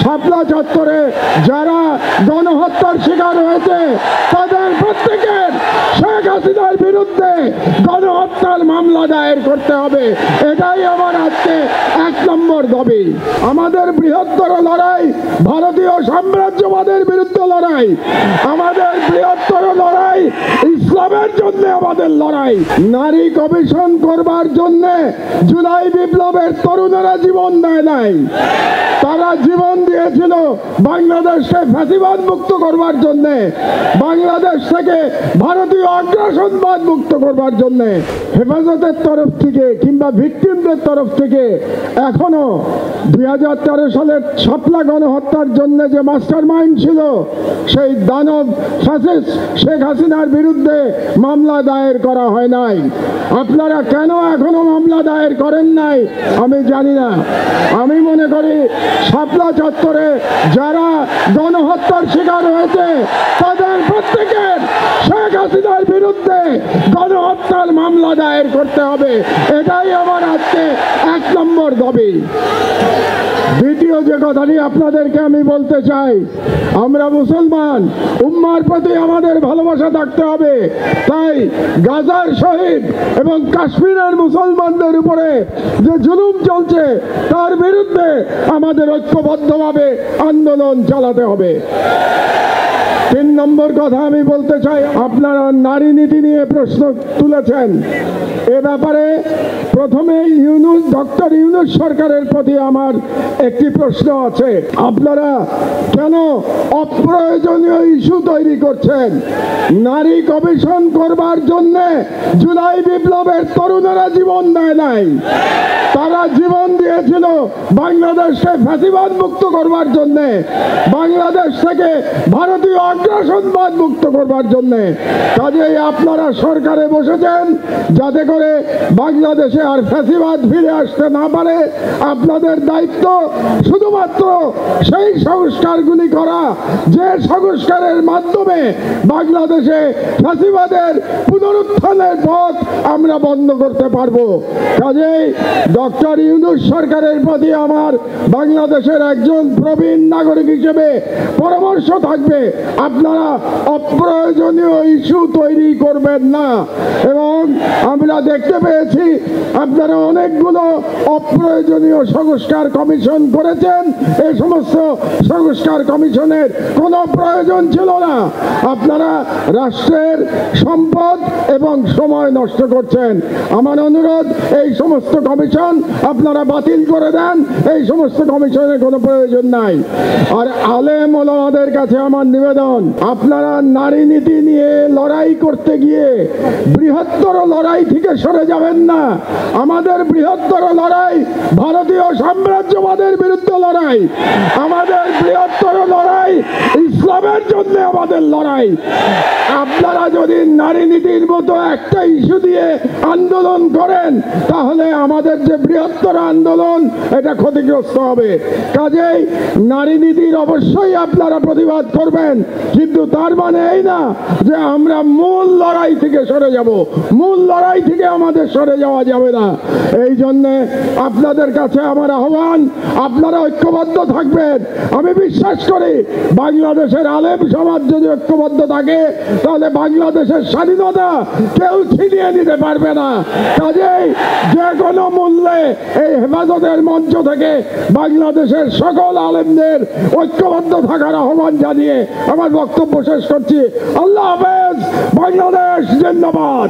শাপলা চত্বরে যারা গণহত্যার শিকার হয়েছে তাদের প্রত্যেকের শেখ হাসিনার বিরুদ্ধে গণহত্যার মামলা দায়ের করতে হবে। এটাই আমার আজকে 1 নম্বর দাবি। আমাদের বৃহত্তর লড়াই ভারতীয় সাম্রাজ্যবাদের বিরুদ্ধে লড়াই, আমাদের বৃহত্তর লড়াই ইসলামের জন্য আমাদের লড়াই। নারী কমিশন করবার জন্য জুলাই বিপ্লবের তরুণেরা জীবন দেয় নাই, তারা জীবন দিয়েছিল বাংলাদেশকে ফ্যাসিবাদ মুক্ত করবার জন্য, বাংলাদেশ থেকে ভারতীয় আগ্রাসনবাদ মুক্ত করবার জন্য। হেফাজতের তরফ থেকে কিংবা ভিকটিমদের তরফ থেকে এখনো 2013 সালের শাপলা গণহত্যার জন্য যে মাস্টার মাইন্ড ছিল সেই দানব ফ্যাসিস্ট শেখ হাসিনার বিরুদ্ধে মামলা দায়ের করা হয় নাই। আপনারা কেন এখনো মামলা দায়ের করেন নাই আমি জানি না। আমি মনে করি শাপলা চত্বরে যারা গণহত্যার শিকার হয়েছে তাদের প্রত্যেকের শেখ হাসিনার বিরুদ্ধে গণহত্যার মামলা দায়ের করতে হবে। এটাই আমার আজকে 1 নম্বর দাবি। দ্বিতীয় যে কথাটি আপনাদেরকে আমি বলতে চাই, আমরা মুসলমান, উম্মার প্রতি আমাদের ভালোবাসা থাকতে হবে। তাই গাজার শহীদ এবং কাশ্মীরের মুসলমানদের উপরে যে জুলুম চলছে তার বিরুদ্ধে আমাদের ঐক্যবদ্ধভাবে আন্দোলন চালাতে হবে। 3 নম্বর কথা আমি বলতে চাই, আপনারা নারী নীতি নিয়ে প্রশ্ন তুলেছেন। এ ব্যাপারে প্রথমে ডক্টর ইউনূস সরকারের প্রতি আমার একটি প্রশ্ন আছে। আপনারা কেন অপ্রয়োজনীয় ইস্যু তৈরি করছেন? নারী কমিশন করবার জন্য জুলাই বিপ্লবের তরুণেরা জীবন দেয় নাই, তারা জীবন দিয়েছিল বাংলাদেশকে ফ্যাসিবাদ মুক্ত করবার জন্য, বাংলাদেশ থেকে ভারতীয় আগ্রাসনবাদ মুক্ত করবার জন্য। কাজেই আপনারা সরকারে বসেছেন যাতে করে বাংলাদেশে আর ফ্যাসিবাদ ফিরে আসতে না পারে। আপনাদের দায়িত্ব শুধুমাত্র সেই সংস্কারগুলি করা যে সংস্কারের মাধ্যমে বাংলাদেশে ফ্যাসিবাদের পুনরুত্থানের পথ আমরা বন্ধ করতে পারবো। কাজেই ডক্টর ইউনূস সরকারের প্রতি আমার বাংলাদেশের একজন প্রবীণ নাগরিক হিসেবে পরামর্শ থাকবে, আপনারা অপ্রয়োজনীয় ইস্যু তৈরি করবেন না। এবং আমরা দেখতে পেয়েছি আপনারা অনেকগুলো অপ্রয়োজনীয় সংস্কার কমিশন করেছেন। এই সমস্ত সংস্কার কমিশনের কোনো প্রয়োজন ছিল না। আপনারা রাষ্ট্রের সম্পদ এবং সময় নষ্ট করছেন। আমার অনুরোধ, এই সমস্ত কমিশন আপনারা বাতিল করে দেন। এই সমস্ত কমিশনের কোনো প্রয়োজন নাই। আর আলেম ওলামাদের কাছে আমার নিবেদন, আপনারা নারী নীতি নিয়ে লড়াই করতে গিয়ে বৃহত্তর লড়াই থেকে সরে যাবেন না। আমাদের বৃহত্তর লড়াই ভারতীয় সাম্রাজ্যবাদের বিরুদ্ধে লড়াই, আমাদের বৃহত্তর লড়াই ইসলামের জন্য আমাদের লড়াই। আপনারা যদি নারী নীতির মতো একটা ইস্যু দিয়ে আন্দোলন করেন তাহলে আমাদের যে বৃহত্তর আন্দোলন এটা ক্ষতিগ্রস্ত হবে। কাজেই নারী নীতির অবশ্যই আপনারা প্রতিবাদ করবেন, কিন্তু তার মানে এই না যে আমরা মূল লড়াই থেকে সরে যাব। মূল লড়াই থেকে আমাদের সরে যাওয়া যাবে না। এই জন্য আপনাদের কাছে আমার আহ্বান, আপনারা ঐক্যবদ্ধ থাকবেন। আমি বিশ্বাস করি বাংলাদেশের আলেম সমাজ যদি ঐক্যবদ্ধ থাকে তাহলে বাংলাদেশের স্বাধীনতা কেউ ছিনিয়ে নিতে পারবে না। কাজেই যে কোনো মূল্যে এই হেফাজতের মঞ্চ থেকে বাংলাদেশের সকল আলেমদের ঐক্যবদ্ধ থাকার আহ্বান জানিয়ে আমার বক্তব্য শেষ করছি। আল্লাহ হাফেজ। বাংলাদেশ জিন্দাবাদ।